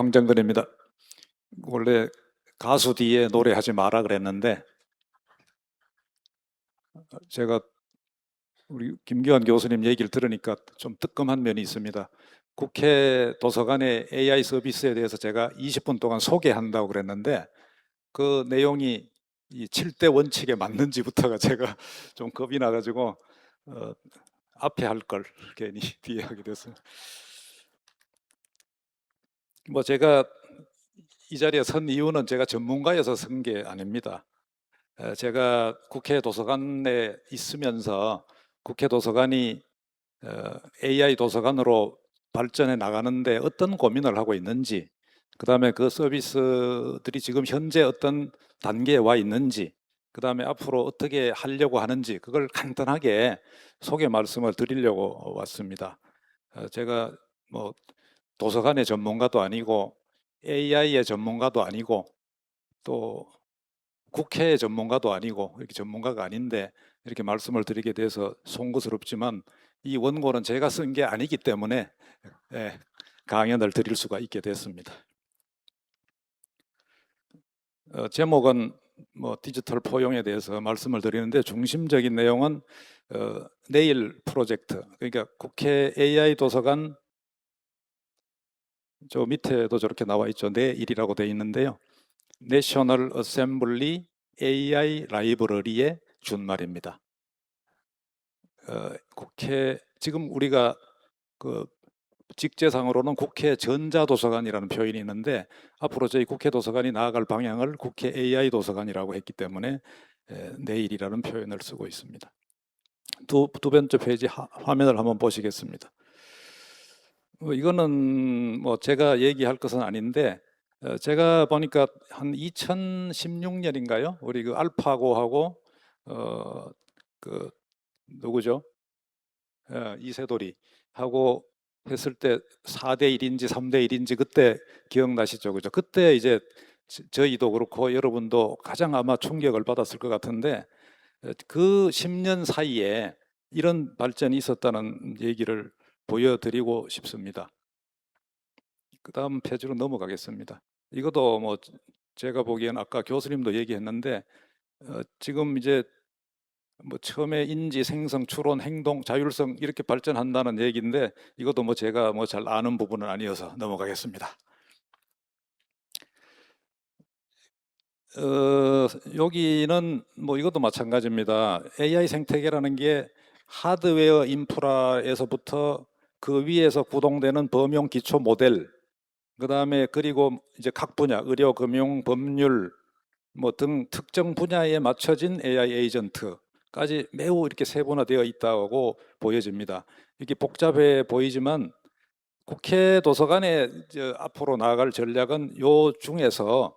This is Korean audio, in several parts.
황정근입니다. 원래 가수 뒤에 노래하지 마라 그랬는데 제가 우리 김기환 교수님 얘기를 들으니까 좀 뜨끔한 면이 있습니다. 국회 도서관의 AI 서비스에 대해서 제가 20분 동안 소개한다고 그랬는데 그 내용이 이 7대 원칙에 맞는지부터가 제가 좀 겁이 나가지고 앞에 할 걸 괜히 뒤에 하게 됐습니다. 뭐 제가 이 자리에 선 이유는 제가 전문가여서 선 게 아닙니다. 제가 국회 도서관에 있으면서 국회 도서관이 AI 도서관으로 발전해 나가는데 어떤 고민을 하고 있는지, 그다음에 그 서비스들이 지금 현재 어떤 단계에 와 있는지, 그다음에 앞으로 어떻게 하려고 하는지 그걸 간단하게 소개 말씀을 드리려고 왔습니다. 제가 뭐 도서관의 전문가도 아니고 AI의 전문가도 아니고 또 국회 전문가도 아니고 이렇게 전문가가 아닌데 이렇게 말씀을 드리게 돼서 송구스럽지만 이 원고는 제가 쓴 게 아니기 때문에 강연을 드릴 수가 있게 됐습니다. 제목은 뭐 디지털 포용에 대해서 말씀을 드리는데 중심적인 내용은 내일 프로젝트, 그러니까 국회 AI 도서관 저 밑에도 저렇게 나와 있죠. 내일이라고 되어 있는데요. 내셔널 어셈블리 AI 라이브러리의 준말입니다. 국회 지금 우리가 그 직제상으로는 국회 전자도서관이라는 표현이 있는데 앞으로 저희 국회 도서관이 나아갈 방향을 국회 AI 도서관이라고 했기 때문에 내일이라는 표현을 쓰고 있습니다. 두 번째 페이지 화면을 한번 보시겠습니다. 이거는 뭐 제가 얘기할 것은 아닌데 제가 보니까 한 2016년인가요? 우리 그 알파고하고 그 누구죠? 이세돌이 하고 했을 때 4대 1인지 3대 1인지 그때 기억나시죠? 그죠? 그때 이제 저희도 그렇고 여러분도 가장 아마 충격을 받았을 것 같은데 그 10년 사이에 이런 발전이 있었다는 얘기를 보여드리고 싶습니다. 그 다음 페이지로 넘어가겠습니다. 이것도 뭐 제가 보기엔 아까 교수님도 얘기했는데 지금 이제 뭐 처음에 인지, 생성, 추론, 행동, 자율성 이렇게 발전한다는 얘기인데 이것도 뭐 제가 뭐 잘 아는 부분은 아니어서 넘어가겠습니다. 여기는 뭐 이것도 마찬가지입니다. AI 생태계라는 게 하드웨어 인프라에서부터 그 위에서 구동되는 범용 기초 모델, 그 다음에 그리고 이제 각 분야, 의료, 금융, 법률 뭐 등 특정 분야에 맞춰진 AI 에이전트까지 매우 이렇게 세분화되어 있다고 보여집니다. 이게 복잡해 보이지만 국회 도서관에 앞으로 나아갈 전략은 요 중에서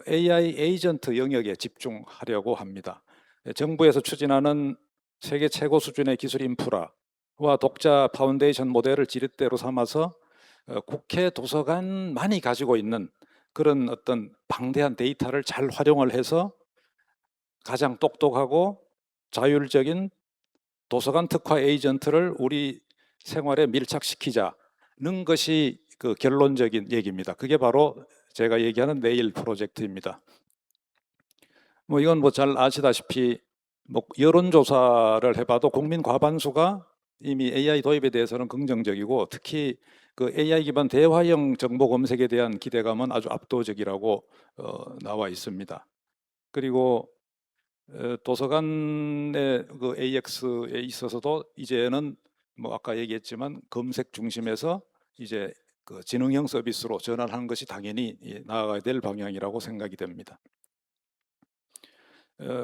AI 에이전트 영역에 집중하려고 합니다. 정부에서 추진하는 세계 최고 수준의 기술 인프라와 독자 파운데이션 모델을 지렛대로 삼아서 국회 도서관만이 가지고 있는 그런 어떤 방대한 데이터를 잘 활용을 해서 가장 똑똑하고 자율적인 도서관 특화 에이전트를 우리 생활에 밀착시키자는 것이 그 결론적인 얘기입니다. 그게 바로 제가 얘기하는 내일 프로젝트입니다. 뭐 이건 뭐 잘 아시다시피 뭐 여론조사를 해봐도 국민 과반수가 이미 AI 도입에 대해서는 긍정적이고 특히 그 AI 기반 대화형 정보 검색에 대한 기대감은 아주 압도적이라고 나와 있습니다. 그리고 도서관의 그 AX에 있어서도 이제는 뭐 아까 얘기했지만 검색 중심에서 이제 그 지능형 서비스로 전환하는 것이 당연히 나아가야 될 방향이라고 생각이 됩니다.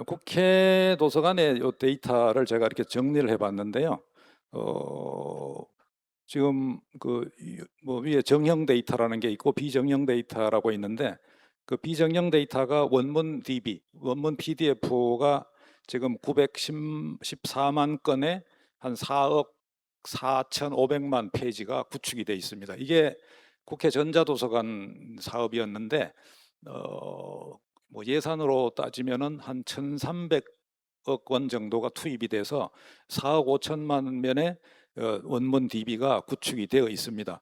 국회 도서관의 요 데이터를 제가 이렇게 정리를 해봤는데요. 지금 그 뭐 위에 정형 데이터라는 게 있고 비정형 데이터라고 있는데 그 비정형 데이터가 원문 DB, 원문 PDF가 지금 914만 건에 한 4억 4,500만 페이지가 구축이 돼 있습니다. 이게 국회 전자도서관 사업이었는데 뭐 예산으로 따지면은 한 1,300억 원 정도가 투입이 돼서 4억 5천만 면의 원문 DB가 구축이 되어 있습니다.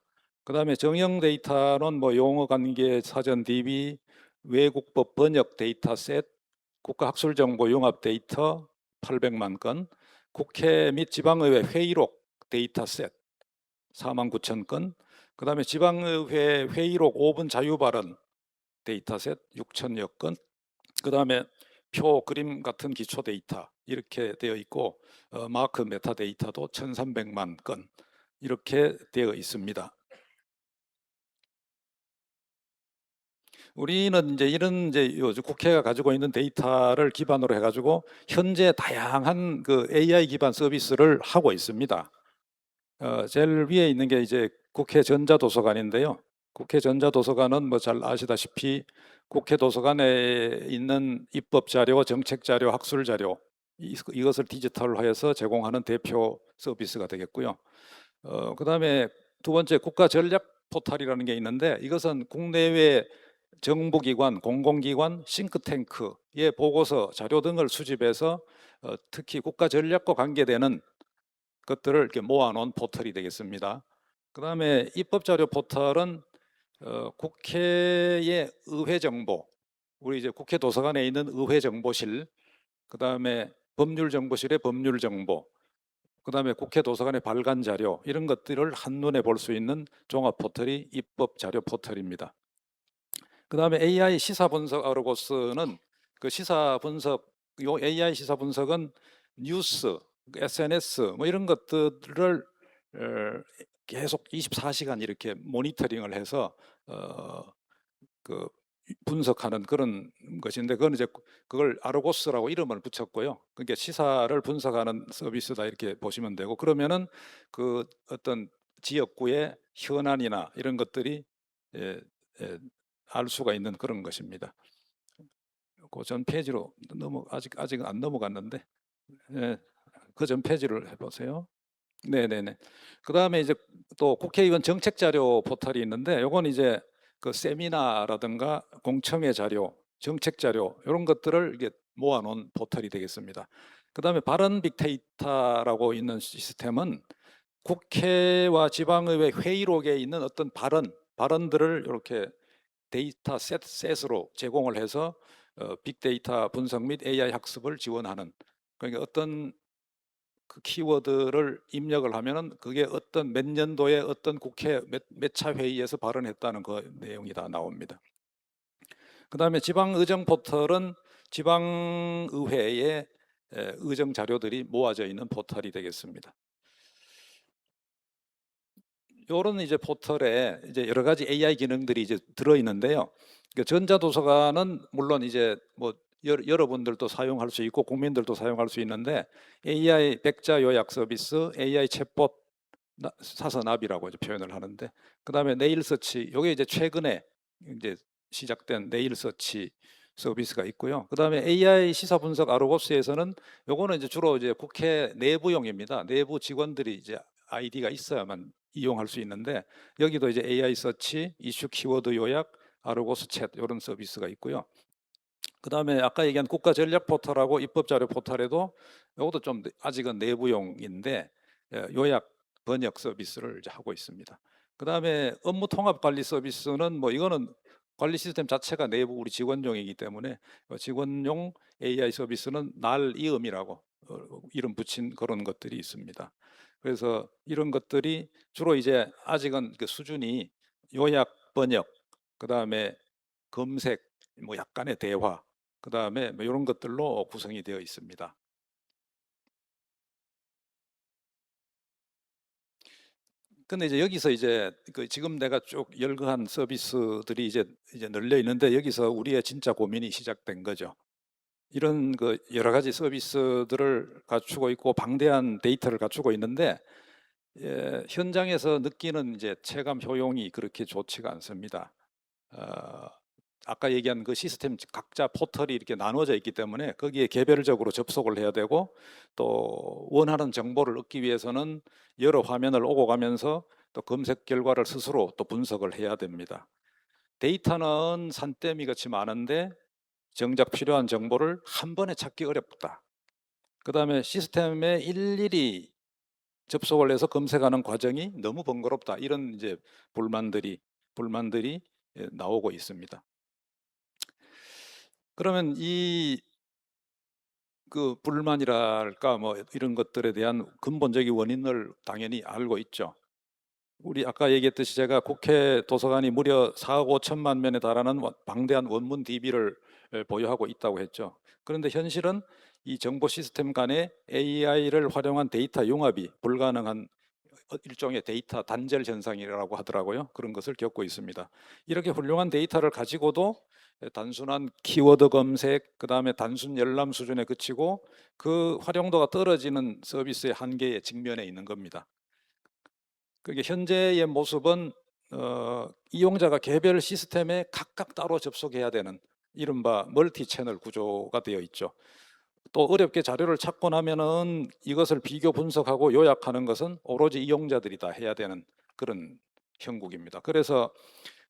그다음에 정형 데이터는 뭐 용어 관계 사전 DB, 외국법 번역 데이터셋, 국가학술정보 융합 데이터 800만 건, 국회 및 지방의회 회의록 데이터셋 4만 9천 건, 그다음에 지방의회 회의록 5분 자유발언 데이터셋 6천여 건, 그다음에 표, 그림 같은 기초 데이터 이렇게 되어 있고 마크 메타 데이터도 1,300만 건 이렇게 되어 있습니다. 우리는 이제 이런 요즘 국회가 가지고 있는 데이터를 기반으로 해가지고 현재 다양한 그 AI 기반 서비스를 하고 있습니다. 제일 위에 있는 게 이제 국회 전자도서관인데요. 국회 전자도서관은 뭐 잘 아시다시피 국회 도서관에 있는 입법 자료, 정책 자료, 학술 자료 이것을 디지털화해서 제공하는 대표 서비스가 되겠고요. 그다음에 두 번째 국가 전략 포털이라는 게 있는데 이것은 국내외 정부기관, 공공기관, 싱크탱크의 보고서, 자료 등을 수집해서 특히 국가 전략과 관계되는 것들을 이렇게 모아놓은 포털이 되겠습니다. 그 다음에 입법자료 포털은 국회의 의회 정보, 우리 이제 국회 도서관에 있는 의회 정보실, 그 다음에 법률 정보실의 법률 정보, 그 다음에 국회 도서관의 발간 자료 이런 것들을 한눈에 볼 수 있는 종합 포털이 입법 자료 포털입니다. 그 다음에 AI 시사 분석 아르고스는 그 시사 분석, 요 AI 시사 분석은 뉴스, SNS 뭐 이런 것들을 계속 24시간 이렇게 모니터링을 해서 그 분석하는 그런 것인데 그건 이제 그걸 아르고스라고 이름을 붙였고요. 그게 시사를 분석하는 서비스다 이렇게 보시면 되고 그러면은 그 어떤 지역구의 현안이나 이런 것들이 예, 예, 알 수가 있는 그런 것입니다. 그 전 페이지로 아직 안 넘어갔는데 예, 그 전 페이지를 해보세요. 네네네. 그 다음에 이제 또 국회의원 정책자료 포털이 있는데 요건 이제 그 세미나라든가 공청회 자료, 정책 자료 이런 것들을 이게 모아놓은 포털이 되겠습니다. 그 다음에 발언 빅데이터라고 있는 시스템은 국회와 지방의회 회의록에 있는 어떤 발언들을 이렇게 데이터 셋으로 제공을 해서 빅데이터 분석 및 AI 학습을 지원하는 그러니까 어떤 그 키워드를 입력을 하면은 그게 어떤 몇 년도에 어떤 국회 몇 차 회의에서 발언했다는 그 내용이 다 나옵니다. 그 다음에 지방의정 포털은 지방의회의 의정 자료들이 모아져 있는 포털이 되겠습니다. 요런 이제 포털에 이제 여러 가지 AI 기능들이 이제 들어 있는데요. 그 전자도서관은 물론 이제 뭐 여러분들도 사용할 수 있고 국민들도 사용할 수 있는데 AI 백자 요약 서비스, AI 챗봇 사서나비라고 이제 표현을 하는데 그다음에 네일 서치 요게 이제 최근에 이제 시작된 네일 서치 서비스가 있고요. 그다음에 AI 시사 분석 아르고스에서는 요거는 이제 주로 이제 국회 내부용입니다. 내부 직원들이 이제 아이디가 있어야만 이용할 수 있는데 여기도 이제 AI 서치, 이슈 키워드 요약, 아르고스 챗 이런 서비스가 있고요. 그다음에 아까 얘기한 국가 전략 포털하고 입법 자료 포털에도 이것도 좀 아직은 내부용인데 요약 번역 서비스를 이제 하고 있습니다. 그다음에 업무 통합 관리 서비스는 뭐 이거는 관리 시스템 자체가 내부 우리 직원용이기 때문에 직원용 AI 서비스는 날이음이라고 이름 붙인 그런 것들이 있습니다. 그래서 이런 것들이 주로 이제 아직은 그 수준이 요약 번역, 그다음에 검색, 뭐 약간의 대화, 그다음에 뭐 이런 것들로 구성이 되어 있습니다. 근데 이제 여기서 이제 그 지금 내가 쭉 열거한 서비스들이 이제 널려 있는데 여기서 우리의 진짜 고민이 시작된 거죠. 이런 그 여러 가지 서비스들을 갖추고 있고 방대한 데이터를 갖추고 있는데 현장에서 느끼는 이제 체감 효용이 그렇게 좋지가 않습니다. 어, 아까 얘기한 그 시스템 각자 포털이 이렇게 나누어져 있기 때문에 거기에 개별적으로 접속을 해야 되고 또 원하는 정보를 얻기 위해서는 여러 화면을 오고 가면서 또 검색 결과를 스스로 또 분석을 해야 됩니다. 데이터는 산더미 같이 많은데 정작 필요한 정보를 한 번에 찾기 어렵다. 그 다음에 시스템에 일일이 접속을 해서 검색하는 과정이 너무 번거롭다. 이런 이제 불만들이 나오고 있습니다. 그러면 이 그 불만이랄까 뭐 이런 것들에 대한 근본적인 원인을 당연히 알고 있죠. 우리 아까 얘기했듯이 제가 국회 도서관이 무려 4억 5천만 면에 달하는 방대한 원문 DB를 보유하고 있다고 했죠. 그런데 현실은 이 정보 시스템 간에 AI를 활용한 데이터 융합이 불가능한 일종의 데이터 단절 현상이라고 하더라고요. 그런 것을 겪고 있습니다. 이렇게 훌륭한 데이터를 가지고도 단순한 키워드 검색, 그 다음에 단순 열람 수준에 그치고 그 활용도가 떨어지는 서비스의 한계에 직면해 있는 겁니다. 그게 현재의 모습은 이용자가 개별 시스템에 각각 따로 접속해야 되는 이른바 멀티 채널 구조가 되어 있죠. 또 어렵게 자료를 찾고 나면은 이것을 비교 분석하고 요약하는 것은 오로지 이용자들이 다 해야 되는 그런 형국입니다. 그래서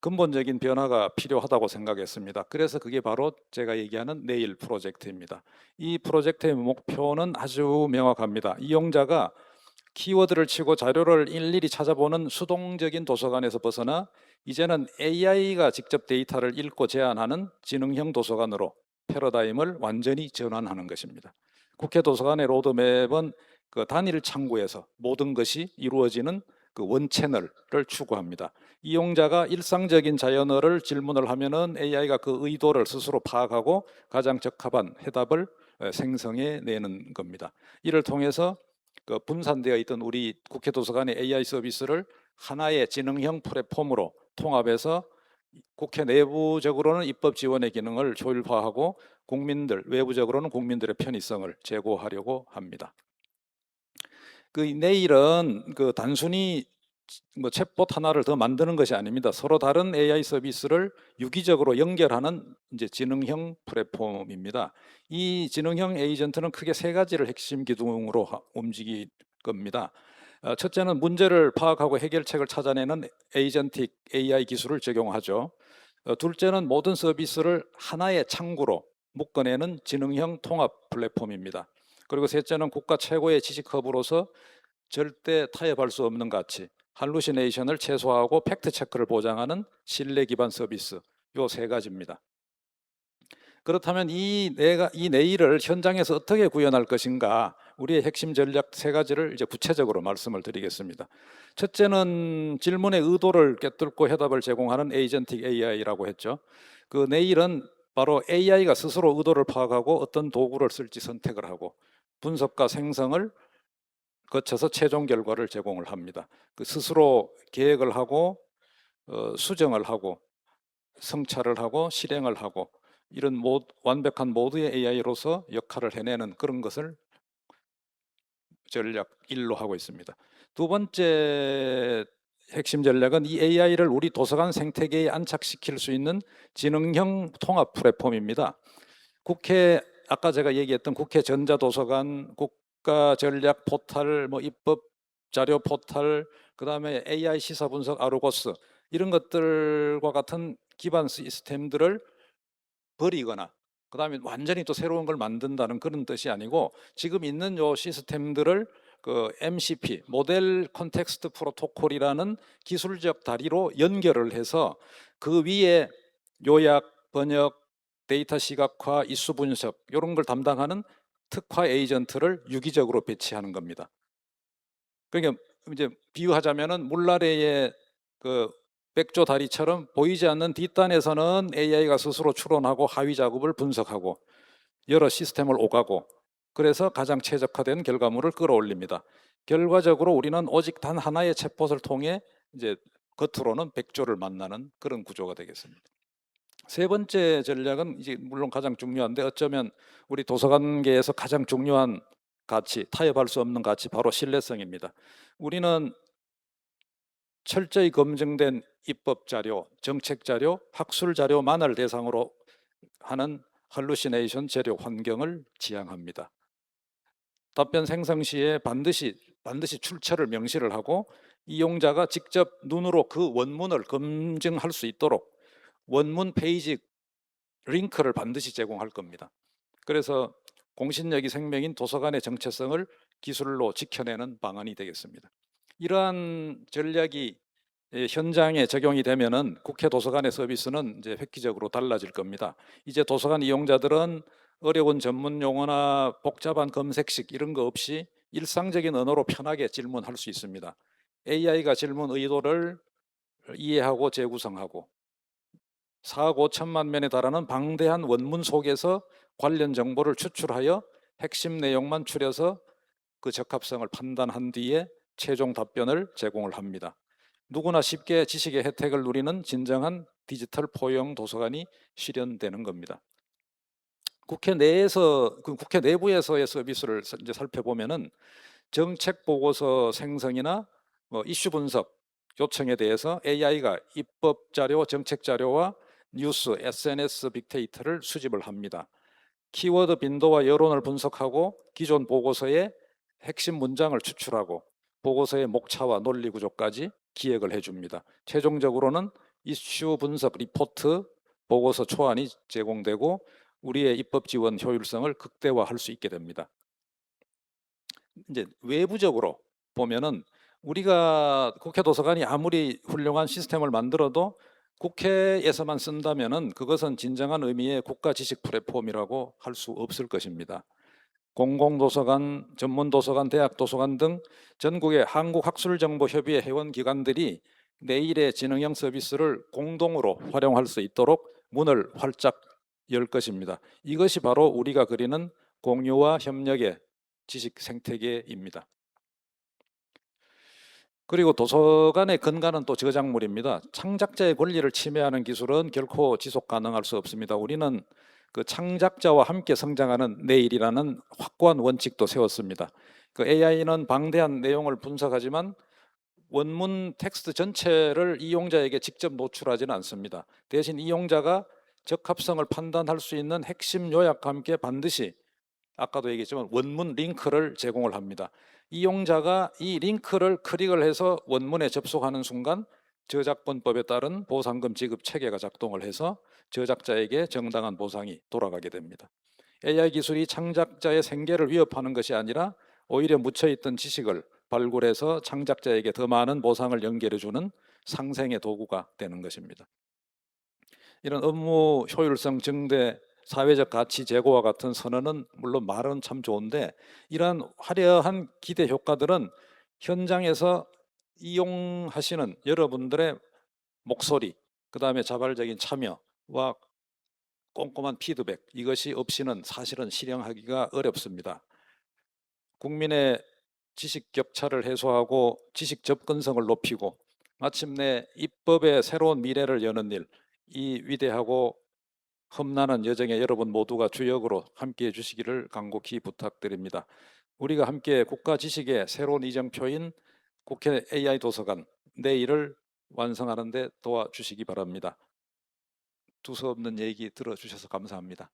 근본적인 변화가 필요하다고 생각했습니다. 그래서 그게 바로 제가 얘기하는 내일 프로젝트입니다. 이 프로젝트의 목표는 아주 명확합니다. 이용자가 키워드를 치고 자료를 일일이 찾아보는 수동적인 도서관에서 벗어나 이제는 AI가 직접 데이터를 읽고 제안하는 지능형 도서관으로 패러다임을 완전히 전환하는 것입니다. 국회 도서관의 로드맵은 그 단일 창구에서 모든 것이 이루어지는 그 원채널을 추구합니다. 이용자가 일상적인 자연어를 질문을 하면은 AI가 그 의도를 스스로 파악하고 가장 적합한 해답을 생성해 내는 겁니다. 이를 통해서 그 분산되어 있던 우리 국회 도서관의 AI 서비스를 하나의 지능형 플랫폼으로 통합해서 국회 내부적으로는 입법 지원의 기능을 효율화하고 국민들, 외부적으로는 국민들의 편의성을 제고하려고 합니다. 그 내일은 그 단순히 뭐 챗봇 하나를 더 만드는 것이 아닙니다. 서로 다른 AI 서비스를 유기적으로 연결하는 이제 지능형 플랫폼입니다. 이 지능형 에이전트는 크게 세 가지를 핵심 기둥으로 움직일 겁니다. 첫째는 문제를 파악하고 해결책을 찾아내는 에이전틱 AI 기술을 적용하죠. 둘째는 모든 서비스를 하나의 창구로 묶어내는 지능형 통합 플랫폼입니다. 그리고 셋째는 국가 최고의 지식 허브로서 절대 타협할 수 없는 가치, 할루시네이션을 최소화하고 팩트 체크를 보장하는 신뢰 기반 서비스, 요 세 가지입니다. 그렇다면 이 내일을 현장에서 어떻게 구현할 것인가? 우리의 핵심 전략 세 가지를 이제 구체적으로 말씀을 드리겠습니다. 첫째는 질문의 의도를 꿰뚫고 해답을 제공하는 에이전틱 AI라고 했죠. 그 내일은 바로 AI가 스스로 의도를 파악하고 어떤 도구를 쓸지 선택을 하고 분석과 생성을 거쳐서 최종 결과를 제공을 합니다. 그 스스로 계획을 하고 수정을 하고 성찰을 하고 실행을 하고 이런 완벽한 모두의 AI로서 역할을 해내는 그런 것을 전략 1로 하고 있습니다. 두 번째 핵심 전략은 이 AI를 우리 도서관 생태계에 안착시킬 수 있는 지능형 통합 플랫폼입니다. 국회 아까 제가 얘기했던 국회 전자도서관, 국가 전략 포털, 뭐 입법 자료 포털, 그다음에 AI 시사 분석 아르고스 이런 것들과 같은 기반 시스템들을 버리거나 그다음에 완전히 또 새로운 걸 만든다는 그런 뜻이 아니고 지금 있는 요 시스템들을 그 MCP 모델 컨텍스트 프로토콜이라는 기술적 다리로 연결을 해서 그 위에 요약, 번역, 데이터 시각화, 이슈 분석 이런 걸 담당하는 특화 에이전트를 유기적으로 배치하는 겁니다. 그러니까 이제 비유하자면은 물나래의 그 백조 다리처럼 보이지 않는 뒷단에서는 AI가 스스로 추론하고 하위 작업을 분석하고 여러 시스템을 오가고 그래서 가장 최적화된 결과물을 끌어올립니다. 결과적으로 우리는 오직 단 하나의 챗봇을 통해 이제 겉으로는 백조를 만나는 그런 구조가 되겠습니다. 세 번째 전략은 이제 물론 가장 중요한데 어쩌면 우리 도서관계에서 가장 중요한 가치, 타협할 수 없는 가치 바로 신뢰성입니다. 우리는 철저히 검증된 입법 자료, 정책 자료, 학술 자료만을 대상으로 하는 할루시네이션 재료 환경을 지향합니다. 답변 생성 시에 반드시 출처를 명시를 하고 이용자가 직접 눈으로 그 원문을 검증할 수 있도록 원문 페이지 링크를 반드시 제공할 겁니다. 그래서 공신력이 생명인 도서관의 정체성을 기술로 지켜내는 방안이 되겠습니다. 이러한 전략이 현장에 적용이 되면은 국회 도서관의 서비스는 이제 획기적으로 달라질 겁니다. 이제 도서관 이용자들은 어려운 전문 용어나 복잡한 검색식 이런 거 없이 일상적인 언어로 편하게 질문할 수 있습니다. AI가 질문 의도를 이해하고 재구성하고 4억 5천만 면에 달하는 방대한 원문 속에서 관련 정보를 추출하여 핵심 내용만 추려서 그 적합성을 판단한 뒤에 최종 답변을 제공을 합니다. 누구나 쉽게 지식의 혜택을 누리는 진정한 디지털 포용 도서관이 실현되는 겁니다. 국회 내에서 국회 내부에서의 서비스를 이제 살펴보면은 정책 보고서 생성이나 이슈 분석 요청에 대해서 AI가 입법 자료, 정책 자료와 뉴스, SNS 빅데이터를 수집을 합니다. 키워드 빈도와 여론을 분석하고 기존 보고서의 핵심 문장을 추출하고 보고서의 목차와 논리 구조까지 기획을 해줍니다. 최종적으로는 이슈 분석 리포트 보고서 초안이 제공되고 우리의 입법 지원 효율성을 극대화할 수 있게 됩니다. 이제 외부적으로 보면은 우리가 국회 도서관이 아무리 훌륭한 시스템을 만들어도 국회에서만 쓴다면은 그것은 진정한 의미의 국가 지식 플랫폼이라고 할 수 없을 것입니다. 공공도서관, 전문도서관, 대학도서관 등 전국의 한국학술정보협의회 회원기관들이 내일의 지능형 서비스를 공동으로 활용할 수 있도록 문을 활짝 열 것입니다. 이것이 바로 우리가 그리는 공유와 협력의 지식 생태계입니다. 그리고 도서관의 근간은 또 저작물입니다. 창작자의 권리를 침해하는 기술은 결코 지속 가능할 수 없습니다. 우리는 그 창작자와 함께 성장하는 내일이라는 확고한 원칙도 세웠습니다. 그 AI는 방대한 내용을 분석하지만 원문 텍스트 전체를 이용자에게 직접 노출하지는 않습니다. 대신 이용자가 적합성을 판단할 수 있는 핵심 요약과 함께 반드시 아까도 얘기했지만 원문 링크를 제공을 합니다. 이용자가 이 링크를 클릭을 해서 원문에 접속하는 순간 저작권법에 따른 보상금 지급 체계가 작동을 해서 저작자에게 정당한 보상이 돌아가게 됩니다. AI 기술이 창작자의 생계를 위협하는 것이 아니라 오히려 묻혀있던 지식을 발굴해서 창작자에게 더 많은 보상을 연결해주는 상생의 도구가 되는 것입니다. 이런 업무 효율성 증대, 사회적 가치 제고와 같은 선언은 물론 말은 참 좋은데 이러한 화려한 기대 효과들은 현장에서 이용하시는 여러분들의 목소리, 그 다음에 자발적인 참여와 꼼꼼한 피드백, 이것이 없이는 사실은 실행하기가 어렵습니다. 국민의 지식 격차를 해소하고 지식 접근성을 높이고 마침내 입법의 새로운 미래를 여는 일, 이 위대하고 험난한 여정에 여러분 모두가 주역으로 함께해 주시기를 간곡히 부탁드립니다. 우리가 함께 국가 지식의 새로운 이정표인 국회 AI 도서관 내일을 완성하는 데 도와주시기 바랍니다. 두서없는 얘기 들어주셔서 감사합니다.